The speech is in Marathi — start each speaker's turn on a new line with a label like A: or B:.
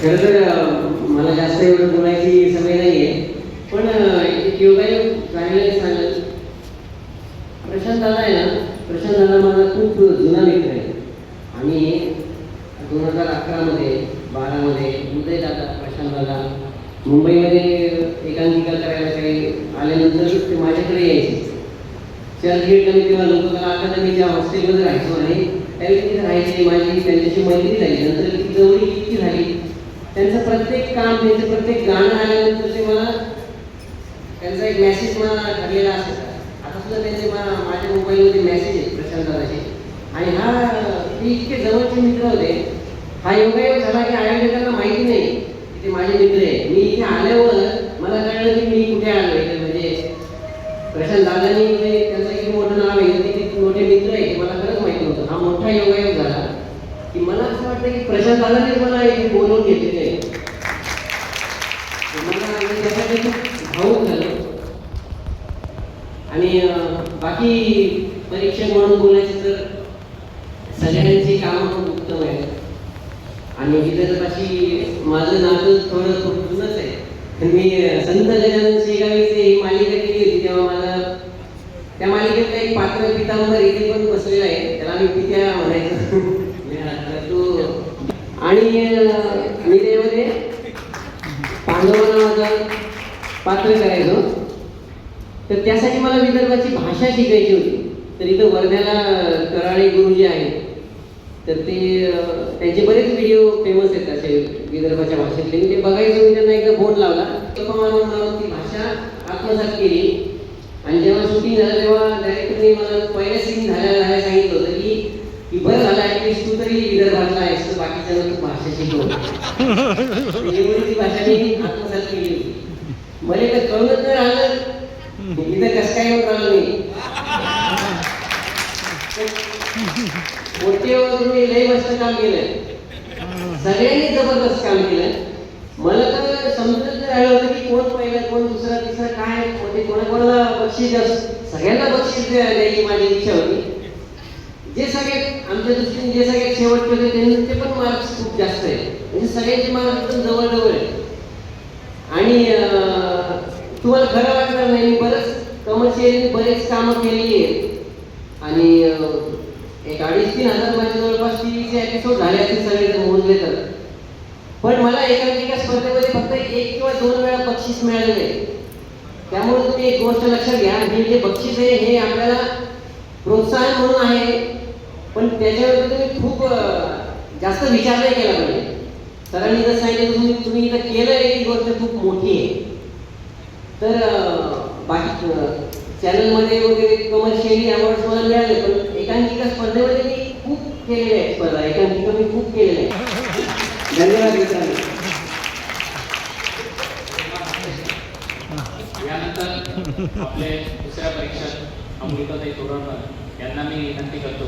A: खरं तर मला जास्त एवढं बोलायची सवय नाही आहे, पण एक योगायोग चांगलं सांगेल. प्रशांत दादा आहे ना, प्रशांत दादा माझा खूप जुना मित्र आहे. आणि 2011मध्ये 12मध्ये उदय दादा, प्रशांत दादा मुंबईमध्ये एकांकिका करायला काही आल्यानंतर ते माझ्याकडे यायचे. चर्चगेटला तेव्हा लोककला अकादमीच्या हॉस्टेलमध्ये राहायचो आणि त्यावेळी तिथे राहायची माझी त्यांच्याशी मैत्री झाली. नंतर ती जवळ इतकी झाली, त्यांचं प्रत्येक काम, त्यांचं प्रत्येक गाणं आल्यानंतर ते मला त्यांचा एक मेसेज मला ठरलेला असायचा. आता सुद्धा त्यांचे माझ्या मोबाईलमध्ये मेसेज आहेत प्रशांत दादाचे. आणि ते इतके जवळचे मित्र होते. हा योगायोग झाला की आयोजकांना माहिती नाही की ते माझे मित्र आहे. मी इथे आल्यावर मला कळलं की मी कुठे आलो आहे. म्हणजे प्रशांत दादांनी त्यांचं एक मोठं नाव आहे, ते मोठे मित्र आहे, मला खरंच माहिती नव्हतं. हा मोठा योगायोग झाला की मला असं वाटतं की प्रशांत दादांनीच मला इथे बोलवून घेतलेलं आहे. मला त्यासाठी खूप भावूक झालं. आणि बाकी परीक्षक म्हणून बोलायचं तर सगळ्यांची कामं उत्तम आहे. आणि विदर्भाशी माझं नातं थोडं खूप जुनंच आहे. मी संत गजानन शेगावीचे ही मालिका केली होती तेव्हा मला त्या मालिकेतलं एक पात्र पितांबर इथे पण बसलेला आहे, त्याला आम्ही पित्या म्हणायचो. तो आणि मी त्यामध्ये पांडवा नावाचं पात्र करायचो. तर त्यासाठी मला विदर्भाची भाषा शिकायची होती. तर इथं वर्ध्याला कराळे गुरुजी आहेत, तर ते त्यांचे बरेच व्हिडिओ फेमस आहेत असे विदर्भाच्या भाषेतले. मी ते बघायचो. मी त्यांना एकदा फोन लावला, म्हणून ती भाषा आत्मसात केली. आणि जेव्हा शूटिंग झालं तेव्हा डायरेक्टरने मला पहिल्या सीन झाल्या सांगितलं होतं की बरं झालं ॲटलिस्ट तू तरी विदर्भातला आहेस, तर बाकीच्या तू भाषा शिकव. एवढी ती भाषा मी आत्मसात केली होती. मला तर कळत नाही राहिलं इथं कसं काय येऊन राहिलं नाही. मोठे तुम्ही लय मस्त काम केलं, सगळ्यांनी जबरदस्त काम केलं. मला तर समजत राहिलं होतं की कोण पहिला, कोण दुसरा, तिसरा, काय म्हणजे कोणाकोणाला बक्षीस, सगळ्यांना बक्षीस द्यायची माझी इच्छा होती. जे सगळ्यात आमच्या दृष्टीने जे सगळ्यात शेवटचे होते त्यांचे पण मार्क्स खूप जास्त आहे. म्हणजे सगळ्यांचे मार्क्स एकदम जवळजवळ आहे. आणि तुम्हाला खरं वाटणार नाही, मी बरंच कमर्शियल बरेच कामं केलेली आहेत. आणि एक 2,500-3 हजार माझ्या जवळपास टीव्हीचे एपिसोड झाले असतील सगळे मोजले तर. पण मला एकांकिका स्पर्धेमध्ये फक्त 1 किंवा 2 वेळा बक्षीस मिळालेले. त्यामुळे तुम्ही एक गोष्ट लक्षात घ्या, हे जे बक्षीस आहे हे आपल्याला प्रोत्साहन म्हणून आहे, पण त्याच्यावरती तुम्ही खूप जास्त विचार नाही केला पाहिजे. सरांनी जर सांगितलं तुम्ही इथं केलं आहे ही गोष्ट खूप मोठी आहे. तर बाकी चॅनलमध्ये वगैरे कमर्शियली अवॉर्ड्स मला मिळाले, पण एकांकिका स्पर्धेमध्ये मी खूप केलेले आहे. स्पर्धा एकांकिका मी खूप केलेल्या आहे. धन्यवाद मित्रांनो.
B: यानंतर आपले दुसऱ्या परीक्षक अमृताताई तोरणकर यांना मी विनंती करतो